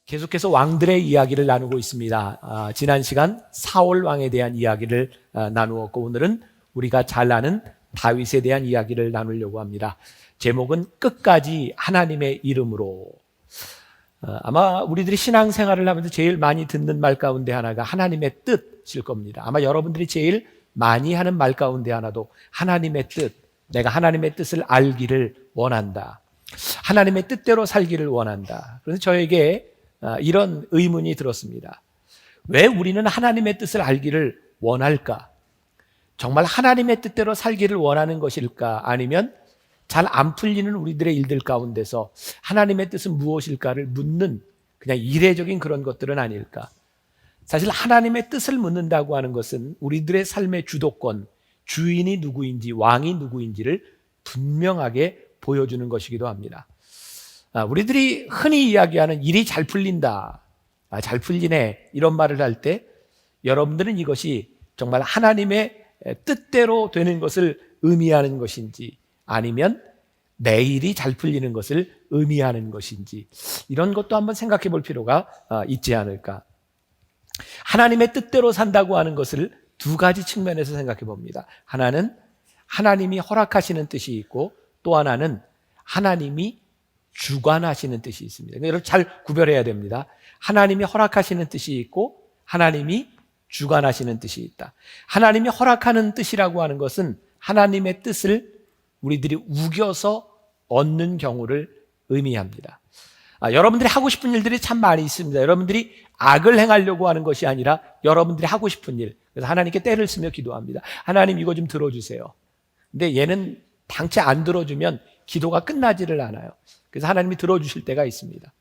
계속해서 왕들의 이야기를 나누고 있습니다. 지난 시간 사울 왕에 대한 이야기를 나누었고, 오늘은 우리가 잘 아는 다윗에 대한 이야기를 나누려고 합니다. 제목은 끝까지 하나님의 이름으로. 아마 우리들이 신앙생활을 하면서 제일 많이 듣는 말 가운데 하나가 하나님의 뜻일 겁니다. 아마 여러분들이 제일 많이 하는 말 가운데 하나도 하나님의 뜻, 내가 하나님의 뜻을 알기를 원한다, 하나님의 뜻대로 살기를 원한다. 그래서 저에게 이런 의문이 들었습니다. 왜 우리는 하나님의 뜻을 알기를 원할까? 정말 하나님의 뜻대로 살기를 원하는 것일까? 아니면 잘 안 풀리는 우리들의 일들 가운데서 하나님의 뜻은 무엇일까를 묻는 그냥 이례적인 그런 것들은 아닐까? 사실 하나님의 뜻을 묻는다고 하는 것은 우리들의 삶의 주도권, 주인이 누구인지, 왕이 누구인지를 분명하게 보여주는 것이기도 합니다. 우리들이 흔히 이야기하는 일이 잘 풀린다, 잘 풀리네, 이런 말을 할 때 여러분들은 이것이 정말 하나님의 뜻대로 되는 것을 의미하는 것인지, 아니면 내 일이 잘 풀리는 것을 의미하는 것인지, 이런 것도 한번 생각해 볼 필요가 있지 않을까. 하나님의 뜻대로 산다고 하는 것을 두 가지 측면에서 생각해 봅니다. 하나는 하나님이 허락하시는 뜻이 있고, 또 하나는 하나님이 주관하시는 뜻이 있습니다. 여러분 잘 구별해야 됩니다. 하나님이 허락하시는 뜻이 있고 하나님이 주관하시는 뜻이 있다. 하나님이 허락하는 뜻이라고 하는 것은 하나님의 뜻을 우리들이 우겨서 얻는 경우를 의미합니다. 여러분들이 하고 싶은 일들이 참 많이 있습니다. 여러분들이 악을 행하려고 하는 것이 아니라 여러분들이 하고 싶은 일, 그래서 하나님께 때를 쓰며 기도합니다. 하나님, 이거 좀 들어주세요. 근데 얘는 당최 안 들어주면 기도가 끝나지를 않아요. 그래서 하나님이 들어주실 때가 있습니다.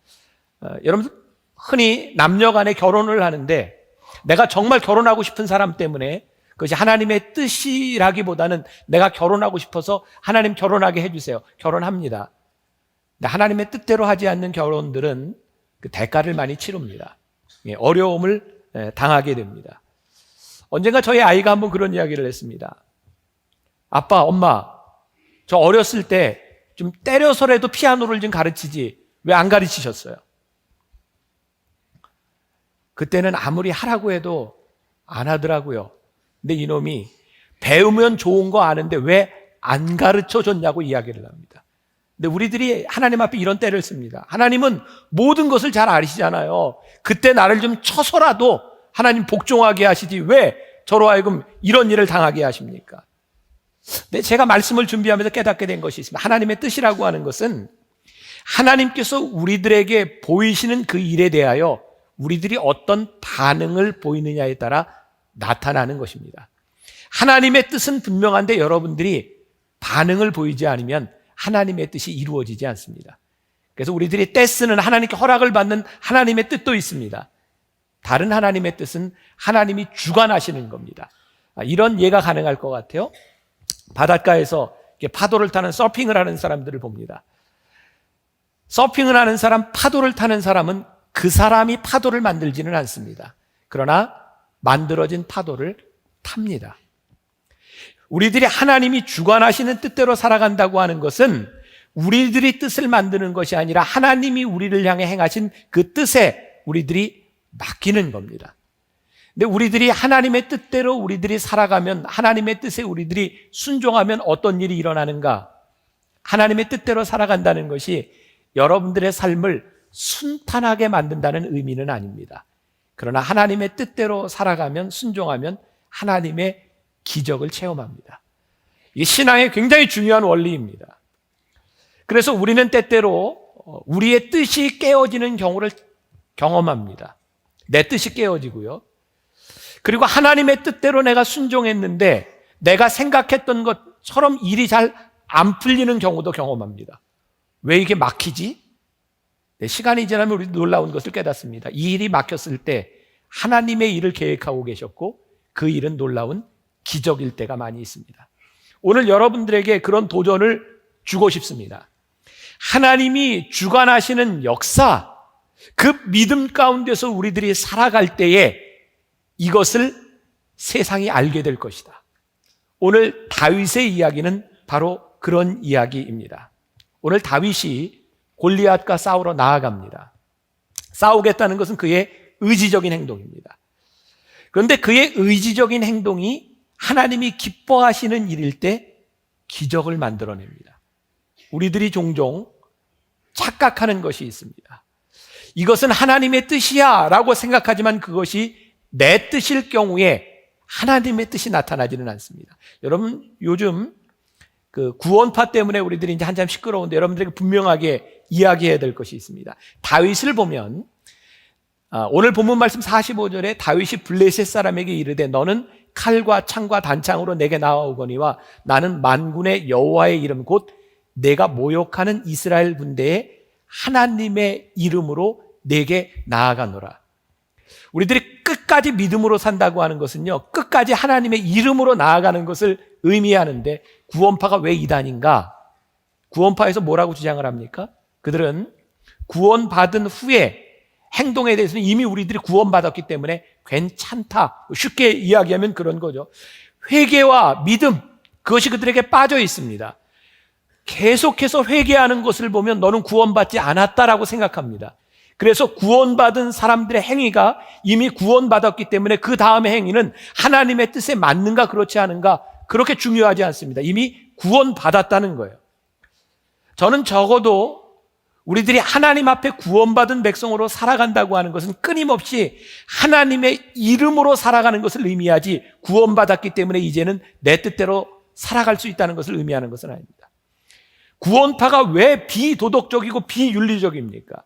여러분, 흔히 남녀 간에 결혼을 하는데 내가 정말 결혼하고 싶은 사람 때문에, 그것이 하나님의 뜻이라기보다는 내가 결혼하고 싶어서 하나님 결혼하게 해주세요, 결혼합니다. 근데 하나님의 뜻대로 하지 않는 결혼들은 그 대가를 많이 치릅니다. 어려움을 당하게 됩니다. 언젠가 저희 아이가 한번 그런 이야기를 했습니다. 아빠, 엄마, 저 어렸을 때 좀 때려서라도 피아노를 좀 가르치지 왜 안 가르치셨어요? 그때는 아무리 하라고 해도 안 하더라고요. 근데 이놈이 배우면 좋은 거 아는데 왜 안 가르쳐 줬냐고 이야기를 합니다. 근데 우리들이 하나님 앞에 이런 때를 씁니다. 하나님은 모든 것을 잘 아시잖아요. 그때 나를 좀 쳐서라도 하나님 복종하게 하시지 왜 저로 하여금 이런 일을 당하게 하십니까? 근데 제가 말씀을 준비하면서 깨닫게 된 것이 있습니다. 하나님의 뜻이라고 하는 것은 하나님께서 우리들에게 보이시는 그 일에 대하여 우리들이 어떤 반응을 보이느냐에 따라 나타나는 것입니다. 하나님의 뜻은 분명한데 여러분들이 반응을 보이지 않으면 하나님의 뜻이 이루어지지 않습니다. 그래서 우리들이 떼쓰는, 하나님께 허락을 받는 하나님의 뜻도 있습니다. 다른 하나님의 뜻은 하나님이 주관하시는 겁니다. 이런 예가 가능할 것 같아요. 바닷가에서 파도를 타는, 서핑을 하는 사람들을 봅니다. 서핑을 하는 사람, 파도를 타는 사람은 그 사람이 파도를 만들지는 않습니다. 그러나 만들어진 파도를 탑니다. 우리들이 하나님이 주관하시는 뜻대로 살아간다고 하는 것은 우리들이 뜻을 만드는 것이 아니라 하나님이 우리를 향해 행하신 그 뜻에 우리들이 맡기는 겁니다. 근데 우리들이 하나님의 뜻대로 우리들이 살아가면, 하나님의 뜻에 우리들이 순종하면 어떤 일이 일어나는가? 하나님의 뜻대로 살아간다는 것이 여러분들의 삶을 순탄하게 만든다는 의미는 아닙니다. 그러나 하나님의 뜻대로 살아가면, 순종하면 하나님의 기적을 체험합니다. 이게 신앙의 굉장히 중요한 원리입니다. 그래서 우리는 때때로 우리의 뜻이 깨어지는 경우를 경험합니다. 내 뜻이 깨어지고요. 그리고 하나님의 뜻대로 내가 순종했는데 내가 생각했던 것처럼 일이 잘 안 풀리는 경우도 경험합니다. 왜 이게 막히지? 시간이 지나면 우리 놀라운 것을 깨닫습니다. 이 일이 막혔을 때 하나님의 일을 계획하고 계셨고 그 일은 놀라운 기적일 때가 많이 있습니다. 오늘 여러분들에게 그런 도전을 주고 싶습니다. 하나님이 주관하시는 역사, 그 믿음 가운데서 우리들이 살아갈 때에 이것을 세상이 알게 될 것이다. 오늘 다윗의 이야기는 바로 그런 이야기입니다. 오늘 다윗이 골리앗과 싸우러 나아갑니다. 싸우겠다는 것은 그의 의지적인 행동입니다. 그런데 그의 의지적인 행동이 하나님이 기뻐하시는 일일 때 기적을 만들어냅니다. 우리들이 종종 착각하는 것이 있습니다. 이것은 하나님의 뜻이야 라고 생각하지만 그것이 내 뜻일 경우에 하나님의 뜻이 나타나지는 않습니다. 여러분, 요즘 그 구원파 때문에 우리들이 이제 한참 시끄러운데 여러분들에게 분명하게 이야기해야 될 것이 있습니다. 다윗을 보면 오늘 본문 말씀 45절에 다윗이 블레셋 사람에게 이르되 너는 칼과 창과 단창으로 내게 나아오거니와 나는 만군의 여호와의 이름 곧 내가 모욕하는 이스라엘 군대의 하나님의 이름으로 내게 나아가노라. 우리들이 끝까지 믿음으로 산다고 하는 것은요, 끝까지 하나님의 이름으로 나아가는 것을 의미하는데 구원파가 왜 이단인가? 구원파에서 뭐라고 주장을 합니까? 그들은 구원받은 후에 행동에 대해서는 이미 우리들이 구원받았기 때문에 괜찮다. 쉽게 이야기하면 그런 거죠. 회개와 믿음, 그것이 그들에게 빠져 있습니다. 계속해서 회개하는 것을 보면 너는 구원받지 않았다라고 생각합니다. 그래서 구원받은 사람들의 행위가 이미 구원받았기 때문에 그 다음의 행위는 하나님의 뜻에 맞는가 그렇지 않은가 그렇게 중요하지 않습니다. 이미 구원받았다는 거예요. 저는 적어도 우리들이 하나님 앞에 구원받은 백성으로 살아간다고 하는 것은 끊임없이 하나님의 이름으로 살아가는 것을 의미하지 구원받았기 때문에 이제는 내 뜻대로 살아갈 수 있다는 것을 의미하는 것은 아닙니다. 구원파가 왜 비도덕적이고 비윤리적입니까?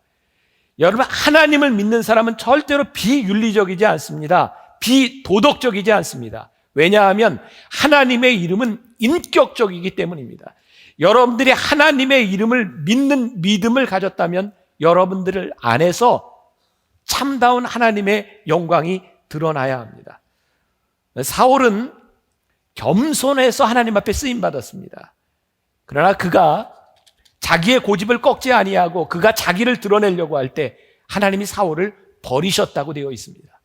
여러분, 하나님을 믿는 사람은 절대로 비윤리적이지 않습니다. 비도덕적이지 않습니다. 왜냐하면 하나님의 이름은 인격적이기 때문입니다. 여러분들이 하나님의 이름을 믿는 믿음을 가졌다면 여러분들 안에서 참다운 하나님의 영광이 드러나야 합니다. 사울은 겸손해서 하나님 앞에 쓰임받았습니다. 그러나 그가 자기의 고집을 꺾지 아니하고 그가 자기를 드러내려고 할 때 하나님이 사울을 버리셨다고 되어 있습니다.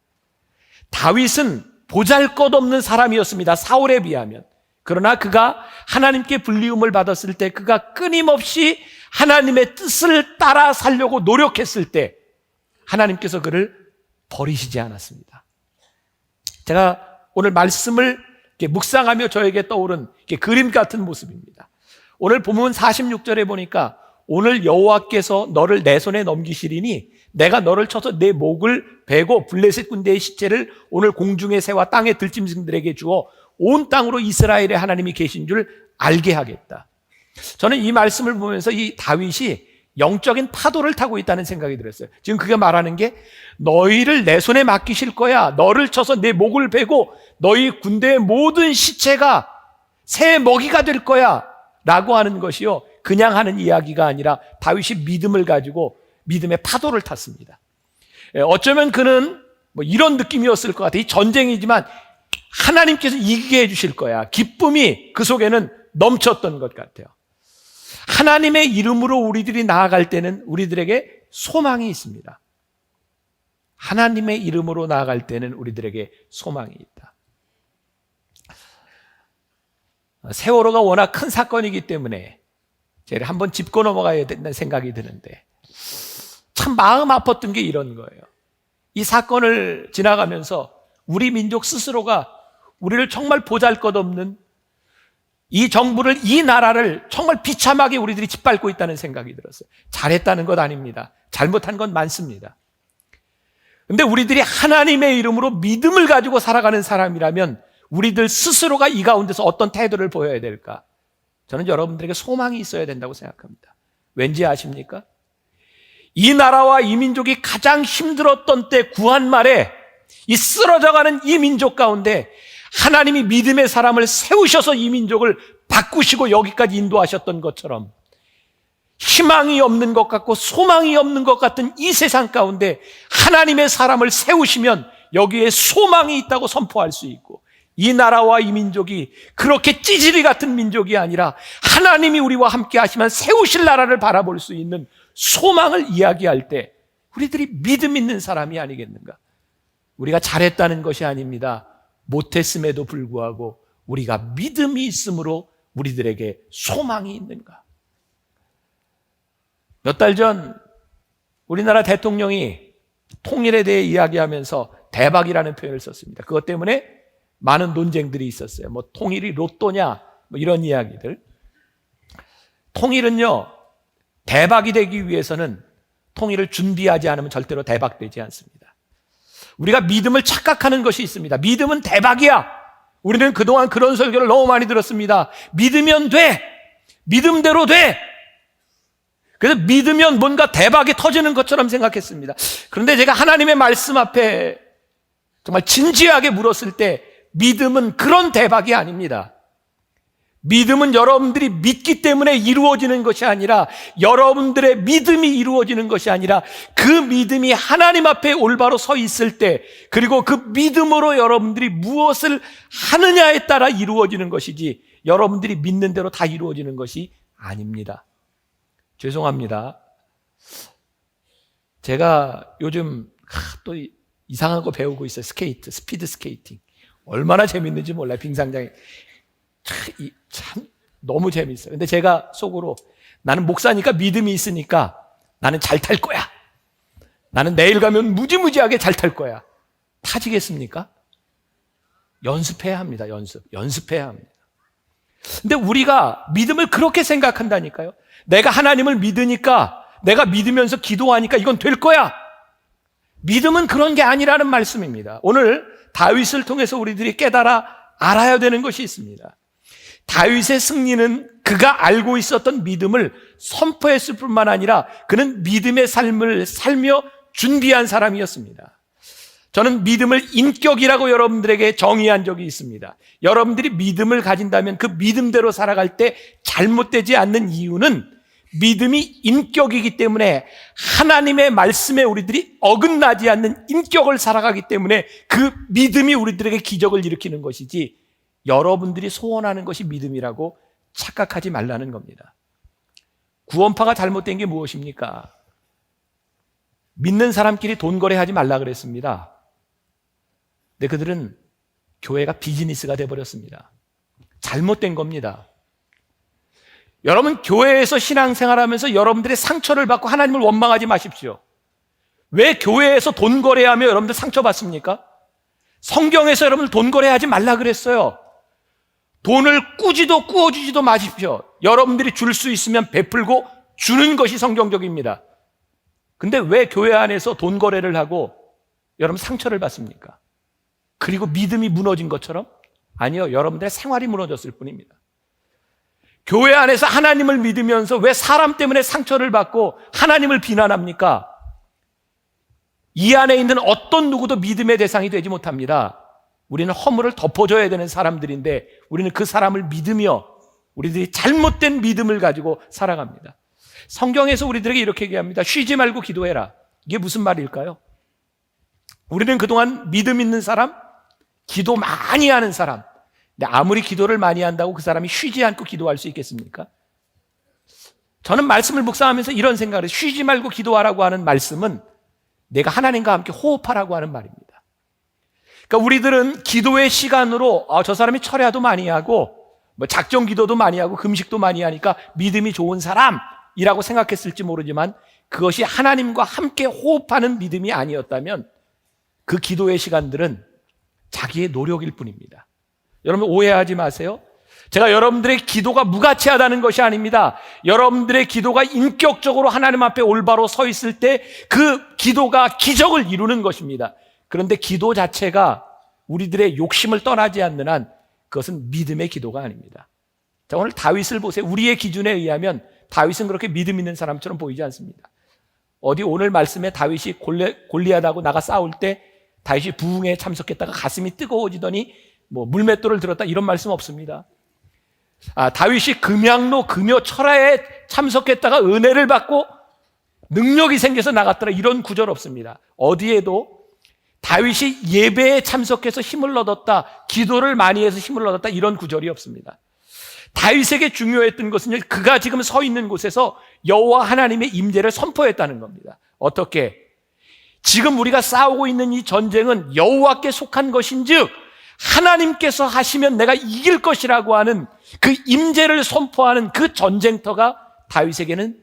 다윗은 보잘것없는 사람이었습니다. 사울에 비하면. 그러나 그가 하나님께 불리움을 받았을 때 그가 끊임없이 하나님의 뜻을 따라 살려고 노력했을 때 하나님께서 그를 버리시지 않았습니다. 제가 오늘 말씀을 묵상하며 저에게 떠오른 그림 같은 모습입니다. 오늘 본문 46절에 보니까 오늘 여호와께서 너를 내 손에 넘기시리니 내가 너를 쳐서 내 목을 베고 블레셋 군대의 시체를 오늘 공중의 새와 땅의 들짐승들에게 주어 온 땅으로 이스라엘의 하나님이 계신 줄 알게 하겠다. 저는 이 말씀을 보면서 이 다윗이 영적인 파도를 타고 있다는 생각이 들었어요. 지금 그가 말하는 게 너희를 내 손에 맡기실 거야. 너를 쳐서 내 목을 베고 너희 군대의 모든 시체가 새 먹이가 될 거야 라고 하는 것이요, 그냥 하는 이야기가 아니라 다윗이 믿음을 가지고 믿음의 파도를 탔습니다. 어쩌면 그는 이런 느낌이었을 것 같아요. 이 전쟁이지만 하나님께서 이기게 해주실 거야. 기쁨이 그 속에는 넘쳤던 것 같아요. 하나님의 이름으로 우리들이 나아갈 때는 우리들에게 소망이 있습니다. 하나님의 이름으로 나아갈 때는 우리들에게 소망이 있다. 세월호가 워낙 큰 사건이기 때문에 제가 한번 짚고 넘어가야 된다는 생각이 드는데 참 마음 아팠던 게 이런 거예요. 이 사건을 지나가면서 우리 민족 스스로가 우리를 정말 보잘것없는 이 정부를, 이 나라를 정말 비참하게 우리들이 짓밟고 있다는 생각이 들었어요. 잘했다는 것 아닙니다. 잘못한 건 많습니다. 근데 우리들이 하나님의 이름으로 믿음을 가지고 살아가는 사람이라면 우리들 스스로가 이 가운데서 어떤 태도를 보여야 될까? 저는 여러분들에게 소망이 있어야 된다고 생각합니다. 왠지 아십니까? 이 나라와 이 민족이 가장 힘들었던 때 구한 말에 이 쓰러져가는 이 민족 가운데 하나님이 믿음의 사람을 세우셔서 이 민족을 바꾸시고 여기까지 인도하셨던 것처럼 희망이 없는 것 같고 소망이 없는 것 같은 이 세상 가운데 하나님의 사람을 세우시면 여기에 소망이 있다고 선포할 수 있고, 이 나라와 이 민족이 그렇게 찌질이 같은 민족이 아니라 하나님이 우리와 함께 하시면 세우실 나라를 바라볼 수 있는 소망을 이야기할 때 우리들이 믿음 있는 사람이 아니겠는가? 우리가 잘했다는 것이 아닙니다. 못했음에도 불구하고 우리가 믿음이 있으므로 우리들에게 소망이 있는가? 몇 달 전 우리나라 대통령이 통일에 대해 이야기하면서 대박이라는 표현을 썼습니다. 그것 때문에 많은 논쟁들이 있었어요. 뭐 통일이 로또냐, 뭐 이런 이야기들. 통일은요, 대박이 되기 위해서는 통일을 준비하지 않으면 절대로 대박되지 않습니다. 우리가 믿음을 착각하는 것이 있습니다. 믿음은 대박이야. 우리는 그동안 그런 설교를 너무 많이 들었습니다. 믿으면 돼. 믿음대로 돼. 그래서 믿으면 뭔가 대박이 터지는 것처럼 생각했습니다. 그런데 제가 하나님의 말씀 앞에 정말 진지하게 물었을 때 믿음은 그런 대박이 아닙니다. 믿음은 여러분들이 믿기 때문에 이루어지는 것이 아니라, 여러분들의 믿음이 이루어지는 것이 아니라 그 믿음이 하나님 앞에 올바로 서 있을 때, 그리고 그 믿음으로 여러분들이 무엇을 하느냐에 따라 이루어지는 것이지, 여러분들이 믿는 대로 다 이루어지는 것이 아닙니다. 죄송합니다. 제가 요즘 또 이상한 거 배우고 있어요. 스피드 스케이팅. 얼마나 재밌는지 몰라요. 빙상장에. 참 너무 재밌어요. 근데 제가 속으로, 나는 목사니까 믿음이 있으니까 나는 잘 탈 거야. 나는 내일 가면 무지무지하게 잘 탈 거야. 타지겠습니까? 연습해야 합니다. 연습해야 합니다. 근데 우리가 믿음을 그렇게 생각한다니까요. 내가 하나님을 믿으니까, 내가 믿으면서 기도하니까 이건 될 거야. 믿음은 그런 게 아니라는 말씀입니다. 오늘 다윗을 통해서 우리들이 깨달아 알아야 되는 것이 있습니다. 다윗의 승리는 그가 알고 있었던 믿음을 선포했을 뿐만 아니라 그는 믿음의 삶을 살며 준비한 사람이었습니다. 저는 믿음을 인격이라고 여러분들에게 정의한 적이 있습니다. 여러분들이 믿음을 가진다면 그 믿음대로 살아갈 때 잘못되지 않는 이유는 믿음이 인격이기 때문에, 하나님의 말씀에 우리들이 어긋나지 않는 인격을 살아가기 때문에 그 믿음이 우리들에게 기적을 일으키는 것이지, 여러분들이 소원하는 것이 믿음이라고 착각하지 말라는 겁니다. 구원파가 잘못된 게 무엇입니까? 믿는 사람끼리 돈 거래하지 말라 그랬습니다. 근데 그들은 교회가 비즈니스가 돼버렸습니다. 잘못된 겁니다. 여러분, 교회에서 신앙생활하면서 여러분들의 상처를 받고 하나님을 원망하지 마십시오. 왜 교회에서 돈 거래하며 여러분들 상처받습니까? 성경에서 여러분들 돈 거래하지 말라 그랬어요. 돈을 꾸지도 꾸어주지도 마십시오. 여러분들이 줄 수 있으면 베풀고 주는 것이 성경적입니다. 근데 왜 교회 안에서 돈 거래를 하고 여러분 상처를 받습니까? 그리고 믿음이 무너진 것처럼? 아니요, 여러분들의 생활이 무너졌을 뿐입니다. 교회 안에서 하나님을 믿으면서 왜 사람 때문에 상처를 받고 하나님을 비난합니까? 이 안에 있는 어떤 누구도 믿음의 대상이 되지 못합니다. 우리는 허물을 덮어줘야 되는 사람들인데, 우리는 그 사람을 믿으며 우리들이 잘못된 믿음을 가지고 살아갑니다. 성경에서 우리들에게 이렇게 얘기합니다. 쉬지 말고 기도해라. 이게 무슨 말일까요? 우리는 그동안 믿음 있는 사람, 기도 많이 하는 사람, 근데 아무리 기도를 많이 한다고 그 사람이 쉬지 않고 기도할 수 있겠습니까? 저는 말씀을 묵상하면서 이런 생각을 해요. 쉬지 말고 기도하라고 하는 말씀은 내가 하나님과 함께 호흡하라고 하는 말입니다. 그러니까 우리들은 기도의 시간으로 저 사람이 철야도 많이 하고 뭐 작정 기도도 많이 하고 금식도 많이 하니까 믿음이 좋은 사람이라고 생각했을지 모르지만, 그것이 하나님과 함께 호흡하는 믿음이 아니었다면 그 기도의 시간들은 자기의 노력일 뿐입니다. 여러분 오해하지 마세요. 제가 여러분들의 기도가 무가치하다는 것이 아닙니다. 여러분들의 기도가 인격적으로 하나님 앞에 올바로 서 있을 때 그 기도가 기적을 이루는 것입니다. 그런데 기도 자체가 우리들의 욕심을 떠나지 않는 한 그것은 믿음의 기도가 아닙니다. 자, 오늘 다윗을 보세요. 우리의 기준에 의하면 다윗은 그렇게 믿음 있는 사람처럼 보이지 않습니다. 어디 오늘 말씀에 다윗이 골리앗하고 나가 싸울 때 다윗이 부흥에 참석했다가 가슴이 뜨거워지더니 뭐 물맷돌을 들었다, 이런 말씀 없습니다. 다윗이 금양로 금요 철야에 참석했다가 은혜를 받고 능력이 생겨서 나갔더라, 이런 구절 없습니다. 어디에도 다윗이 예배에 참석해서 힘을 얻었다, 기도를 많이 해서 힘을 얻었다, 이런 구절이 없습니다. 다윗에게 중요했던 것은 그가 지금 서 있는 곳에서 여호와 하나님의 임재를 선포했다는 겁니다. 어떻게? 지금 우리가 싸우고 있는 이 전쟁은 여호와께 속한 것인즉 하나님께서 하시면 내가 이길 것이라고 하는 그 임재를 선포하는 그 전쟁터가 다윗에게는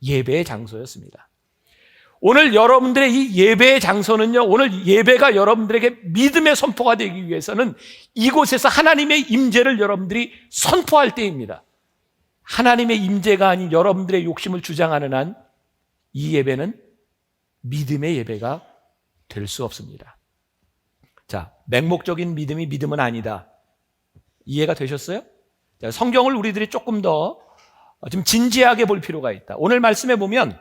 예배의 장소였습니다. 오늘 여러분들의 이 예배의 장소는요, 오늘 예배가 여러분들에게 믿음의 선포가 되기 위해서는 이곳에서 하나님의 임재를 여러분들이 선포할 때입니다. 하나님의 임재가 아닌 여러분들의 욕심을 주장하는 한 이 예배는 믿음의 예배가 될 수 없습니다. 자, 맹목적인 믿음이 믿음은 아니다. 이해가 되셨어요? 자, 성경을 우리들이 조금 더 좀 진지하게 볼 필요가 있다. 오늘 말씀해 보면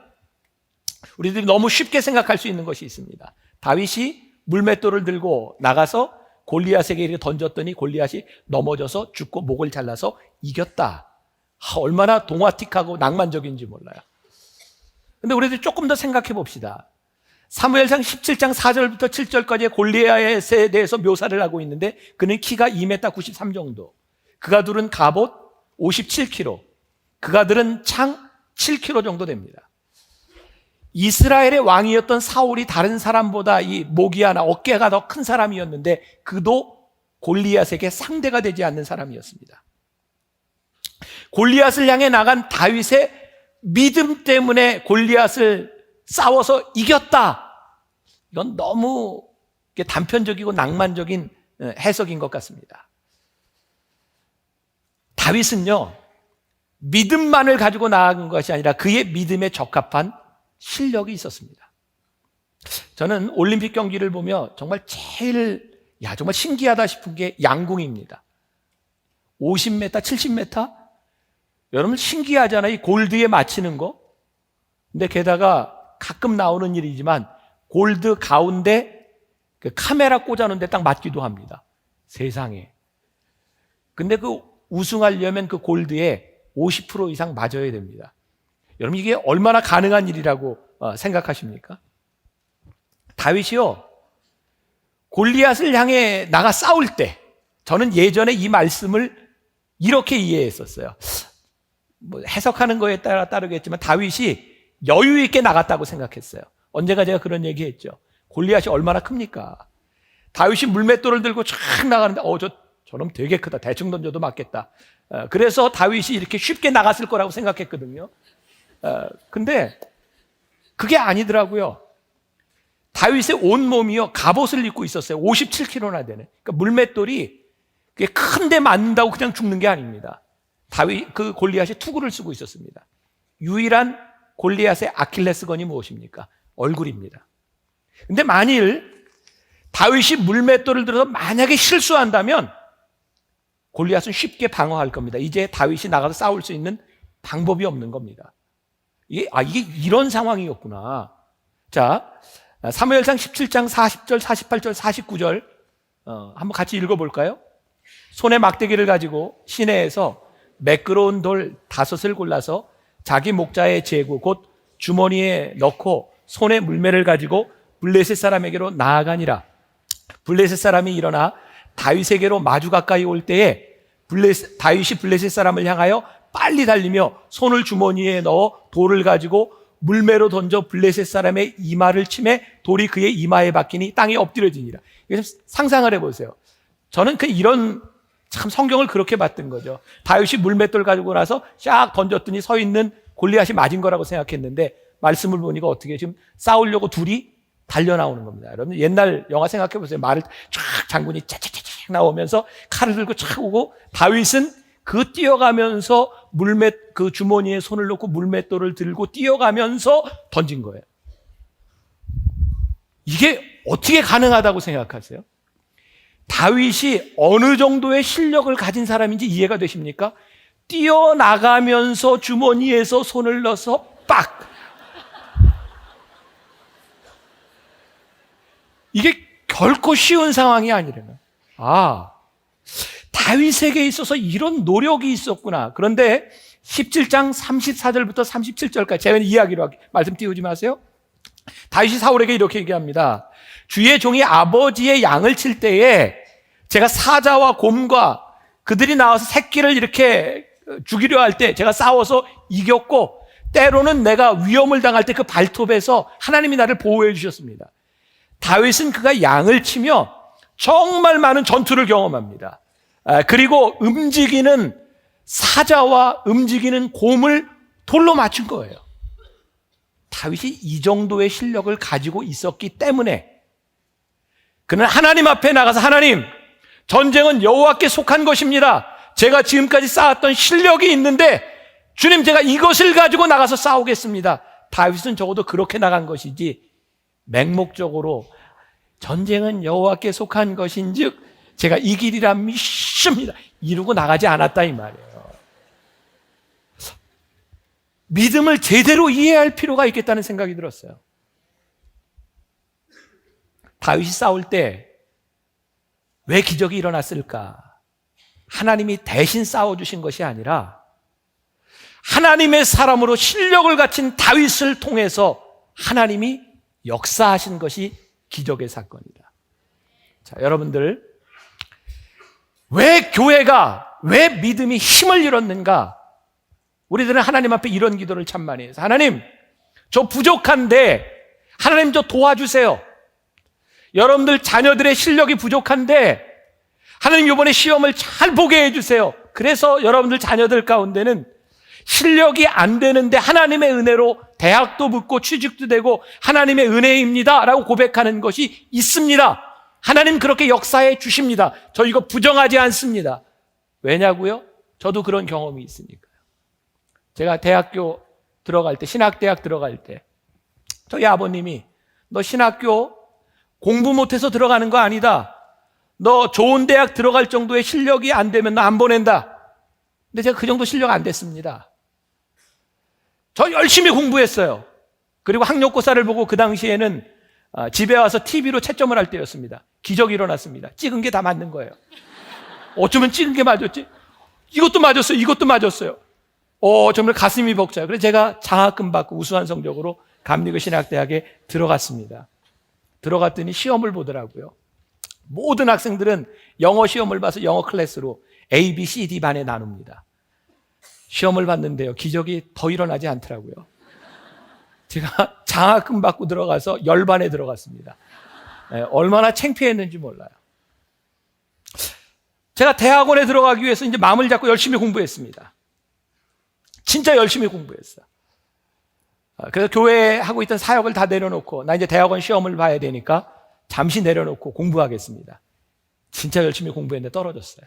우리들이 너무 쉽게 생각할 수 있는 것이 있습니다. 다윗이 물맷돌을 들고 나가서 골리앗에게 이렇게 던졌더니 골리앗이 넘어져서 죽고 목을 잘라서 이겼다. 얼마나 동화틱하고 낭만적인지 몰라요. 근데 우리들이 조금 더 생각해 봅시다. 사무엘상 17장 4절부터 7절까지의 골리앗에 대해서 묘사를 하고 있는데 그는 키가 2m 93 정도, 그가 두른 갑옷 57kg, 그가 들은 창 7kg 정도 됩니다. 이스라엘의 왕이었던 사울이 다른 사람보다 이 목이 하나 어깨가 더 큰 사람이었는데 그도 골리앗에게 상대가 되지 않는 사람이었습니다. 골리앗을 향해 나간 다윗의 믿음 때문에 골리앗을 싸워서 이겼다. 이건 너무 단편적이고 낭만적인 해석인 것 같습니다. 다윗은요, 믿음만을 가지고 나아간 것이 아니라 그의 믿음에 적합한 실력이 있었습니다. 저는 올림픽 경기를 보며 정말 정말 신기하다 싶은 게 양궁입니다. 50m, 70m? 여러분 신기하잖아요. 이 골드에 맞히는 거. 근데 게다가 가끔 나오는 일이지만 골드 가운데 그 카메라 꽂아놓은 데 딱 맞기도 합니다. 세상에. 근데 그 우승하려면 그 골드에 50% 이상 맞아야 됩니다. 여러분 이게 얼마나 가능한 일이라고 생각하십니까? 다윗이요, 골리앗을 향해 나가 싸울 때 저는 예전에 이 말씀을 이렇게 이해했었어요. 뭐 해석하는 거에 따라 따르겠지만 다윗이 여유 있게 나갔다고 생각했어요. 언젠가 제가 그런 얘기했죠. 골리앗이 얼마나 큽니까? 다윗이 물맷돌을 들고 쫙 나가는데 저놈 되게 크다. 대충 던져도 맞겠다. 그래서 다윗이 이렇게 쉽게 나갔을 거라고 생각했거든요. 근데 그게 아니더라고요. 다윗의 온몸이요, 갑옷을 입고 있었어요. 57kg나 되는. 그러니까 물맷돌이 그게 큰데 맞는다고 그냥 죽는 게 아닙니다. 그 골리앗이 투구를 쓰고 있었습니다. 유일한 골리앗의 아킬레스건이 무엇입니까? 얼굴입니다. 근데 만일 다윗이 물맷돌을 들어서 만약에 실수한다면 골리앗은 쉽게 방어할 겁니다. 이제 다윗이 나가서 싸울 수 있는 방법이 없는 겁니다. 이게 이런 상황이었구나. 자, 사무엘상 17장 40절, 48절, 49절 한번 같이 읽어볼까요? 손에 막대기를 가지고 시내에서 매끄러운 돌 5을 골라서 자기 목자의 제구 곧 주머니에 넣고 손에 물매를 가지고 블레셋 사람에게로 나아가니라. 블레셋 사람이 일어나 다윗에게로 마주 가까이 올 때에 다윗이 블레셋 사람을 향하여 빨리 달리며 손을 주머니에 넣어 돌을 가지고 물매로 던져 블레셋 사람의 이마를 치매 돌이 그의 이마에 박히니 땅에 엎드려지니라. 상상을 해보세요. 저는 이런 참 성경을 그렇게 봤던 거죠. 다윗이 물맷돌 가지고 나서 샥 던졌더니 서 있는 골리앗이 맞은 거라고 생각했는데 말씀을 보니까 어떻게 지금 싸우려고 둘이 달려 나오는 겁니다. 여러분 옛날 영화 생각해 보세요. 말을 쫙 장군이 차차차차 나오면서 칼을 들고 쫙 오고 다윗은 그 뛰어가면서 그 주머니에 손을 넣고 물맷돌을 들고 뛰어가면서 던진 거예요. 이게 어떻게 가능하다고 생각하세요? 다윗이 어느 정도의 실력을 가진 사람인지 이해가 되십니까? 뛰어나가면서 주머니에서 손을 넣어서 빡! 이게 결코 쉬운 상황이 아니라는. 다윗에게 있어서 이런 노력이 있었구나. 그런데 17장 34절부터 37절까지 제가 이야기로 말씀 띄우지 마세요. 다윗이 사울에게 이렇게 얘기합니다. 주의 종이 아버지의 양을 칠 때에 제가 사자와 곰과 그들이 나와서 새끼를 이렇게 죽이려 할 때 제가 싸워서 이겼고 때로는 내가 위험을 당할 때 그 발톱에서 하나님이 나를 보호해 주셨습니다. 다윗은 그가 양을 치며 정말 많은 전투를 경험합니다. 그리고 움직이는 사자와 움직이는 곰을 돌로 맞춘 거예요. 다윗이 이 정도의 실력을 가지고 있었기 때문에 그는 하나님 앞에 나가서 하나님, 전쟁은 여호와께 속한 것입니다. 제가 지금까지 쌓았던 실력이 있는데 주님, 제가 이것을 가지고 나가서 싸우겠습니다. 다윗은 적어도 그렇게 나간 것이지 맹목적으로 전쟁은 여호와께 속한 것인즉 제가 이 길이라 믿습니다 이러고 나가지 않았다 이 말이에요. 믿음을 제대로 이해할 필요가 있겠다는 생각이 들었어요. 다윗이 싸울 때 왜 기적이 일어났을까? 하나님이 대신 싸워주신 것이 아니라 하나님의 사람으로 실력을 갖춘 다윗을 통해서 하나님이 역사하신 것이 기적의 사건이다. 자, 여러분들, 왜 교회가, 왜 믿음이 힘을 잃었는가? 우리들은 하나님 앞에 이런 기도를 참 많이 해서 하나님, 저 부족한데 하나님 저 도와주세요. 여러분들 자녀들의 실력이 부족한데 하나님 이번에 시험을 잘 보게 해주세요. 그래서 여러분들 자녀들 가운데는 실력이 안 되는데 하나님의 은혜로 대학도 붙고 취직도 되고 하나님의 은혜입니다 라고 고백하는 것이 있습니다. 하나님 그렇게 역사해 주십니다. 저 이거 부정하지 않습니다. 왜냐고요? 저도 그런 경험이 있으니까요. 제가 대학교 들어갈 때, 신학대학 들어갈 때 저희 아버님이 너 신학교 공부 못해서 들어가는 거 아니다. 너 좋은 대학 들어갈 정도의 실력이 안 되면 너 안 보낸다. 근데 제가 그 정도 실력 안 됐습니다. 저 열심히 공부했어요. 그리고 학력고사를 보고 그 당시에는 집에 와서 TV로 채점을 할 때였습니다. 기적이 일어났습니다. 찍은 게 다 맞는 거예요. 어쩌면 찍은 게 맞았지? 이것도 맞았어요. 이것도 맞았어요. 정말 가슴이 벅차요. 그래서 제가 장학금 받고 우수한 성적으로 감리교 신학대학에 들어갔습니다. 들어갔더니 시험을 보더라고요. 모든 학생들은 영어 시험을 봐서 영어 클래스로 A, B, C, D 반에 나눕니다. 시험을 봤는데요, 기적이 더 일어나지 않더라고요. 제가 장학금 받고 들어가서 열반에 들어갔습니다. 얼마나 창피했는지 몰라요. 제가 대학원에 들어가기 위해서 이제 마음을 잡고 열심히 공부했습니다. 진짜 열심히 공부했어요. 그래서 교회에 하고 있던 사역을 다 내려놓고 나 이제 대학원 시험을 봐야 되니까 잠시 내려놓고 공부하겠습니다. 진짜 열심히 공부했는데 떨어졌어요.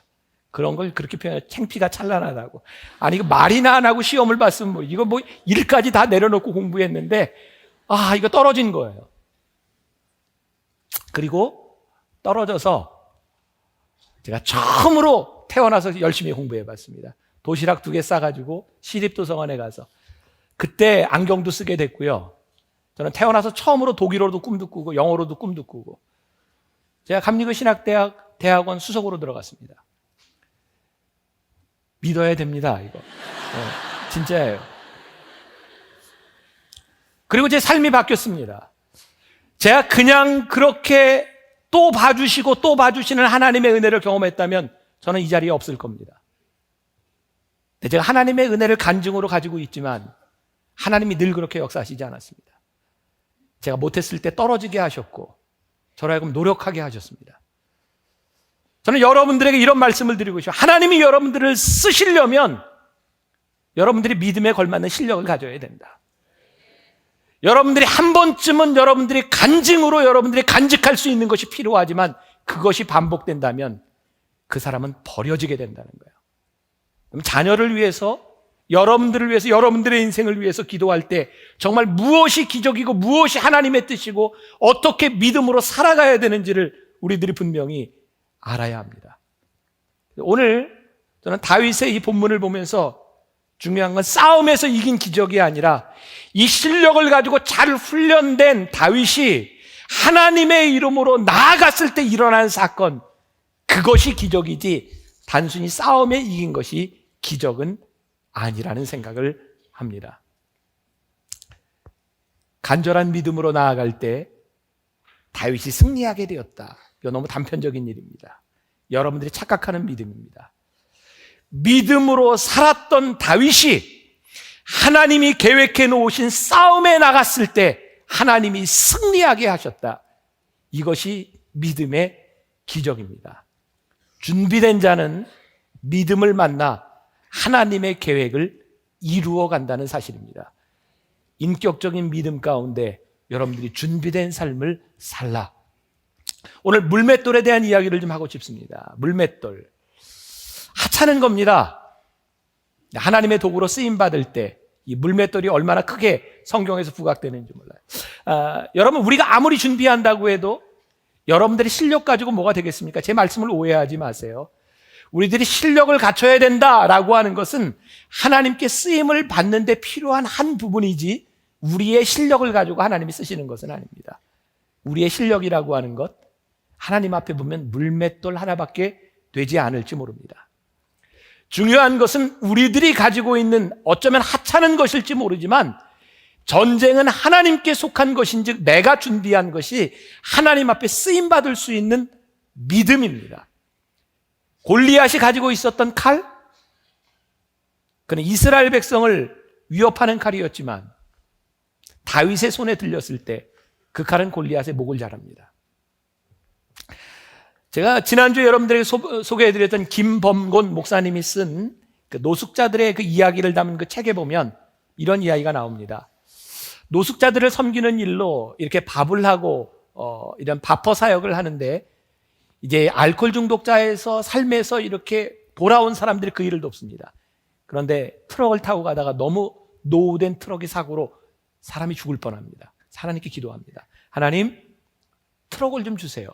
그런 걸 그렇게 표현해, 창피가 찬란하다고. 아니, 이거 말이나 안 하고 시험을 봤으면 이거 일까지 다 내려놓고 공부했는데 이거 떨어진 거예요. 그리고 떨어져서 제가 처음으로 태어나서 열심히 공부해 봤습니다. 도시락 2개 싸가지고 시립도서관에 가서 그때 안경도 쓰게 됐고요. 저는 태어나서 처음으로 독일어로도 꿈도 꾸고 영어로도 꿈도 꾸고 제가 감리교 신학대학 대학원 수석으로 들어갔습니다. 믿어야 됩니다, 이거. 진짜예요. 그리고 제 삶이 바뀌었습니다. 제가 그냥 그렇게 또 봐주시고 또 봐주시는 하나님의 은혜를 경험했다면 저는 이 자리에 없을 겁니다. 근데 제가 하나님의 은혜를 간증으로 가지고 있지만 하나님이 늘 그렇게 역사하시지 않았습니다. 제가 못했을 때 떨어지게 하셨고 저로 하여금 노력하게 하셨습니다. 저는 여러분들에게 이런 말씀을 드리고 싶어요. 하나님이 여러분들을 쓰시려면 여러분들이 믿음에 걸맞는 실력을 가져야 된다. 여러분들이 한 번쯤은 여러분들이 간증으로 여러분들이 간직할 수 있는 것이 필요하지만 그것이 반복된다면 그 사람은 버려지게 된다는 거예요. 그럼 자녀를 위해서, 여러분들을 위해서, 여러분들의 인생을 위해서 기도할 때 정말 무엇이 기적이고 무엇이 하나님의 뜻이고 어떻게 믿음으로 살아가야 되는지를 우리들이 분명히 알아야 합니다. 오늘 저는 다윗의 이 본문을 보면서 중요한 건 싸움에서 이긴 기적이 아니라 이 실력을 가지고 잘 훈련된 다윗이 하나님의 이름으로 나아갔을 때 일어난 사건, 그것이 기적이지 단순히 싸움에 이긴 것이 기적은 아니라는 생각을 합니다. 간절한 믿음으로 나아갈 때 다윗이 승리하게 되었다. 이거 너무 단편적인 일입니다. 여러분들이 착각하는 믿음입니다. 믿음으로 살았던 다윗이 하나님이 계획해 놓으신 싸움에 나갔을 때 하나님이 승리하게 하셨다. 이것이 믿음의 기적입니다. 준비된 자는 믿음을 만나 하나님의 계획을 이루어 간다는 사실입니다. 인격적인 믿음 가운데 여러분들이 준비된 삶을 살라. 오늘 물맷돌에 대한 이야기를 좀 하고 싶습니다. 물맷돌. 하찮은 겁니다. 하나님의 도구로 쓰임받을 때 이 물맷돌이 얼마나 크게 성경에서 부각되는지 몰라요. 여러분, 우리가 아무리 준비한다고 해도 여러분들이 실력 가지고 뭐가 되겠습니까? 제 말씀을 오해하지 마세요. 우리들이 실력을 갖춰야 된다라고 하는 것은 하나님께 쓰임을 받는데 필요한 한 부분이지 우리의 실력을 가지고 하나님이 쓰시는 것은 아닙니다. 우리의 실력이라고 하는 것, 하나님 앞에 보면 물맷돌 하나밖에 되지 않을지 모릅니다. 중요한 것은 우리들이 가지고 있는 어쩌면 하찮은 것일지 모르지만 전쟁은 하나님께 속한 것인즉 내가 준비한 것이 하나님 앞에 쓰임받을 수 있는 믿음입니다. 골리앗이 가지고 있었던 칼, 그는 이스라엘 백성을 위협하는 칼이었지만 다윗의 손에 들렸을 때 그 칼은 골리앗의 목을 자릅니다. 제가 지난주에 여러분들에게 소개해드렸던 김범곤 목사님이 쓴 그 노숙자들의 그 이야기를 담은 그 책에 보면 이런 이야기가 나옵니다. 노숙자들을 섬기는 일로 이렇게 밥을 하고 이런 바퍼 사역을 하는데 이제 알코올 중독자에서 삶에서 이렇게 돌아온 사람들이 그 일을 돕습니다. 그런데 트럭을 타고 가다가 너무 노후된 트럭이 사고로 사람이 죽을 뻔합니다. 하나님께 기도합니다. 하나님, 트럭을 좀 주세요.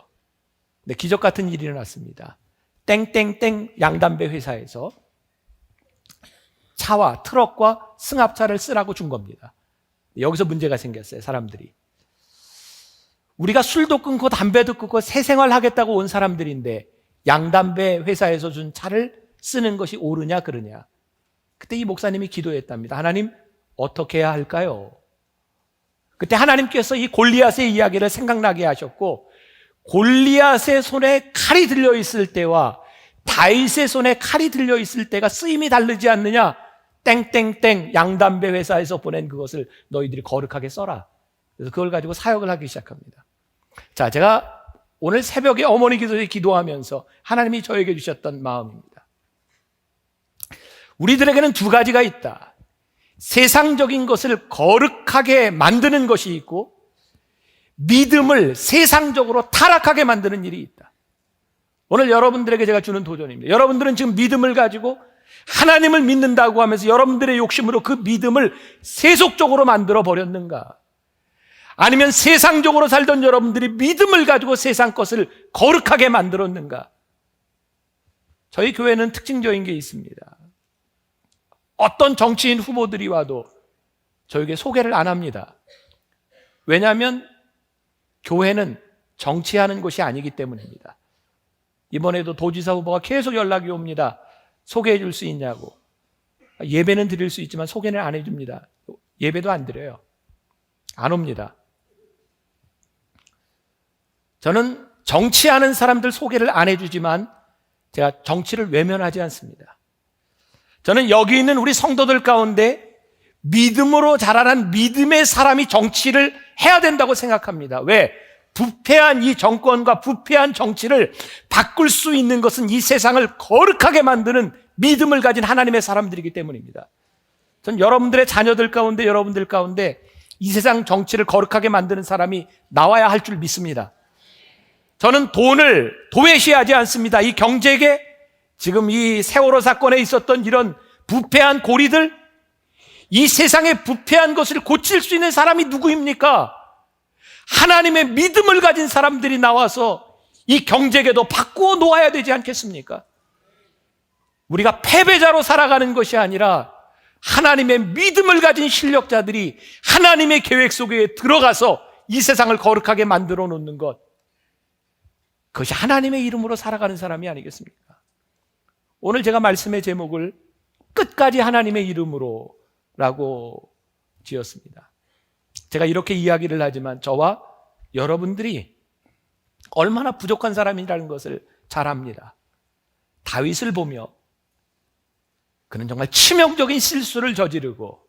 근데 기적 같은 일이 일어났습니다. 땡땡땡 양담배 회사에서 차와 트럭과 승합차를 쓰라고 준 겁니다. 여기서 문제가 생겼어요, 사람들이. 우리가 술도 끊고 담배도 끊고 새 생활 하겠다고 온 사람들인데 양담배 회사에서 준 차를 쓰는 것이 옳으냐 그러냐. 그때 이 목사님이 기도했답니다. 하나님, 어떻게 해야 할까요? 그때 하나님께서 이 골리앗의 이야기를 생각나게 하셨고 골리앗의 손에 칼이 들려있을 때와 다윗의 손에 칼이 들려있을 때가 쓰임이 다르지 않느냐? 땡땡땡 양담배 회사에서 보낸 그것을 너희들이 거룩하게 써라. 그래서 그걸 가지고 사역을 하기 시작합니다. 자, 제가 오늘 새벽에 어머니 기도에 기도하면서 하나님이 저에게 주셨던 마음입니다. 우리들에게는 두 가지가 있다. 세상적인 것을 거룩하게 만드는 것이 있고 믿음을 세상적으로 타락하게 만드는 일이 있다. 오늘 여러분들에게 제가 주는 도전입니다. 여러분들은 지금 믿음을 가지고 하나님을 믿는다고 하면서 여러분들의 욕심으로 그 믿음을 세속적으로 만들어 버렸는가? 아니면 세상적으로 살던 여러분들이 믿음을 가지고 세상 것을 거룩하게 만들었는가? 저희 교회는 특징적인 게 있습니다. 어떤 정치인 후보들이 와도 저에게 소개를 안 합니다. 왜냐하면 교회는 정치하는 곳이 아니기 때문입니다. 이번에도 도지사 후보가 계속 연락이 옵니다. 소개해 줄 수 있냐고. 예배는 드릴 수 있지만 소개는 안 해줍니다. 예배도 안 드려요. 안 옵니다. 저는 정치하는 사람들 소개를 안 해주지만 제가 정치를 외면하지 않습니다. 저는 여기 있는 우리 성도들 가운데 믿음으로 자라난 믿음의 사람이 정치를 해야 된다고 생각합니다. 왜? 부패한 이 정권과 부패한 정치를 바꿀 수 있는 것은 이 세상을 거룩하게 만드는 믿음을 가진 하나님의 사람들이기 때문입니다. 전 여러분들의 자녀들 가운데, 여러분들 가운데 이 세상 정치를 거룩하게 만드는 사람이 나와야 할 줄 믿습니다. 저는 돈을 도외시하지 않습니다. 이 경제계, 지금 이 세월호 사건에 있었던 이런 부패한 고리들, 이 세상의 부패한 것을 고칠 수 있는 사람이 누구입니까? 하나님의 믿음을 가진 사람들이 나와서 이 경제계도 바꾸어 놓아야 되지 않겠습니까? 우리가 패배자로 살아가는 것이 아니라 하나님의 믿음을 가진 실력자들이 하나님의 계획 속에 들어가서 이 세상을 거룩하게 만들어 놓는 것, 그것이 하나님의 이름으로 살아가는 사람이 아니겠습니까? 오늘 제가 말씀의 제목을 끝까지 하나님의 이름으로 라고 지었습니다. 제가 이렇게 이야기를 하지만 저와 여러분들이 얼마나 부족한 사람이라는 것을 잘 압니다. 다윗을 보며 그는 정말 치명적인 실수를 저지르고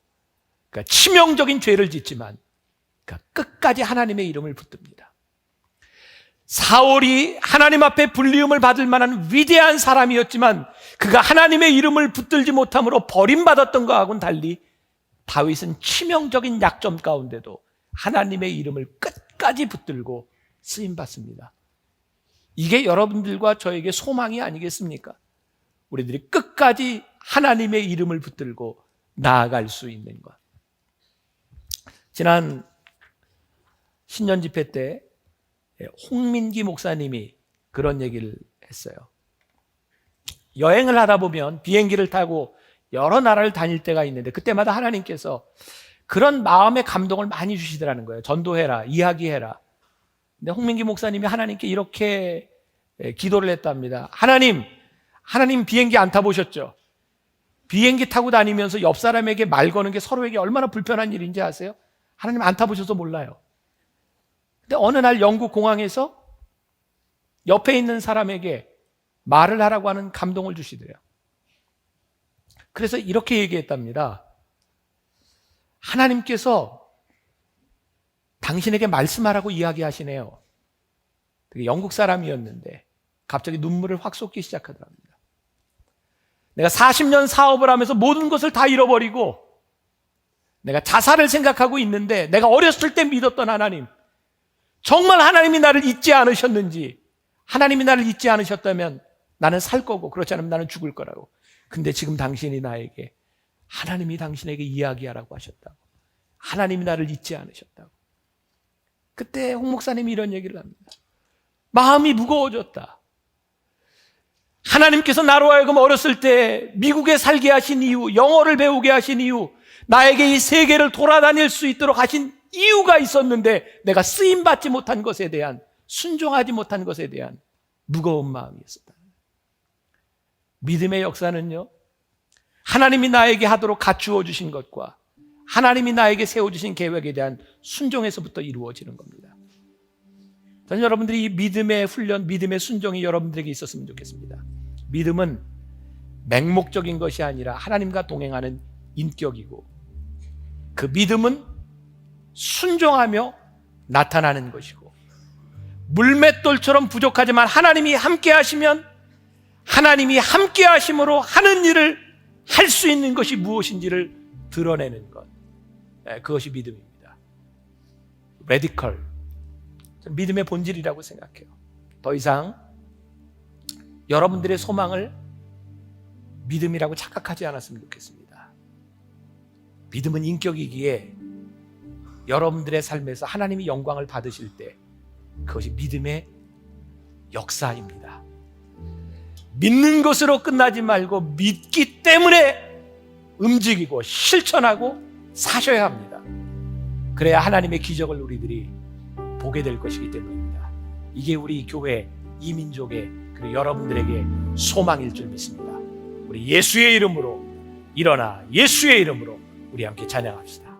그러니까 치명적인 죄를 짓지만 그러니까 끝까지 하나님의 이름을 붙듭니다. 사울이 하나님 앞에 불리움을 받을 만한 위대한 사람이었지만 그가 하나님의 이름을 붙들지 못함으로 버림받았던 것하고는 달리 다윗은 치명적인 약점 가운데도 하나님의 이름을 끝까지 붙들고 쓰임받습니다. 이게 여러분들과 저에게 소망이 아니겠습니까? 우리들이 끝까지 하나님의 이름을 붙들고 나아갈 수 있는 것. 지난 신년 집회 때 홍민기 목사님이 그런 얘기를 했어요. 여행을 하다 보면 비행기를 타고 여러 나라를 다닐 때가 있는데 그때마다 하나님께서 그런 마음의 감동을 많이 주시더라는 거예요. 전도해라, 이야기해라. 근데 홍민기 목사님이 하나님께 이렇게 기도를 했답니다. 하나님 비행기 안 타보셨죠? 비행기 타고 다니면서 옆 사람에게 말 거는 게 서로에게 얼마나 불편한 일인지 아세요? 하나님 안 타보셔서 몰라요. 근데 어느 날 영국 공항에서 옆에 있는 사람에게 말을 하라고 하는 감동을 주시더래요. 그래서 이렇게 얘기했답니다. 하나님께서 당신에게 말씀하라고 이야기하시네요. 되게 영국 사람이었는데 갑자기 눈물을 확 쏟기 시작하더랍니다. 내가 40년 사업을 하면서 모든 것을 다 잃어버리고 내가 자살을 생각하고 있는데 내가 어렸을 때 믿었던 하나님, 정말 하나님이 나를 잊지 않으셨는지, 하나님이 나를 잊지 않으셨다면 나는 살 거고 그렇지 않으면 나는 죽을 거라고. 근데 지금 당신이 나에게 하나님이 당신에게 이야기하라고 하셨다고, 하나님이 나를 잊지 않으셨다고. 그때 홍 목사님이 이런 얘기를 합니다. 마음이 무거워졌다. 하나님께서 나로 하여금 어렸을 때 미국에 살게 하신 이유, 영어를 배우게 하신 이유, 나에게 이 세계를 돌아다닐 수 있도록 하신 이유가 있었는데 내가 쓰임받지 못한 것에 대한, 순종하지 못한 것에 대한 무거운 마음이었었다. 믿음의 역사는요, 하나님이 나에게 하도록 갖추어 주신 것과 하나님이 나에게 세워주신 계획에 대한 순종에서부터 이루어지는 겁니다. 저는 여러분들이 이 믿음의 훈련, 믿음의 순종이 여러분들에게 있었으면 좋겠습니다. 믿음은 맹목적인 것이 아니라 하나님과 동행하는 인격이고, 그 믿음은 순종하며 나타나는 것이고, 물맷돌처럼 부족하지만 하나님이 함께 하시면 하나님이 함께 하심으로 하는 일을 할 수 있는 것이 무엇인지를 드러내는 것, 그것이 믿음입니다. 레디컬, 믿음의 본질이라고 생각해요. 더 이상 여러분들의 소망을 믿음이라고 착각하지 않았으면 좋겠습니다. 믿음은 인격이기에 여러분들의 삶에서 하나님이 영광을 받으실 때 그것이 믿음의 역사입니다. 믿는 것으로 끝나지 말고 믿기 때문에 움직이고 실천하고 사셔야 합니다. 그래야 하나님의 기적을 우리들이 보게 될 것이기 때문입니다. 이게 우리 교회, 이 민족의, 그리고 여러분들에게 소망일 줄 믿습니다. 우리 예수의 이름으로 일어나 예수의 이름으로 우리 함께 찬양합시다.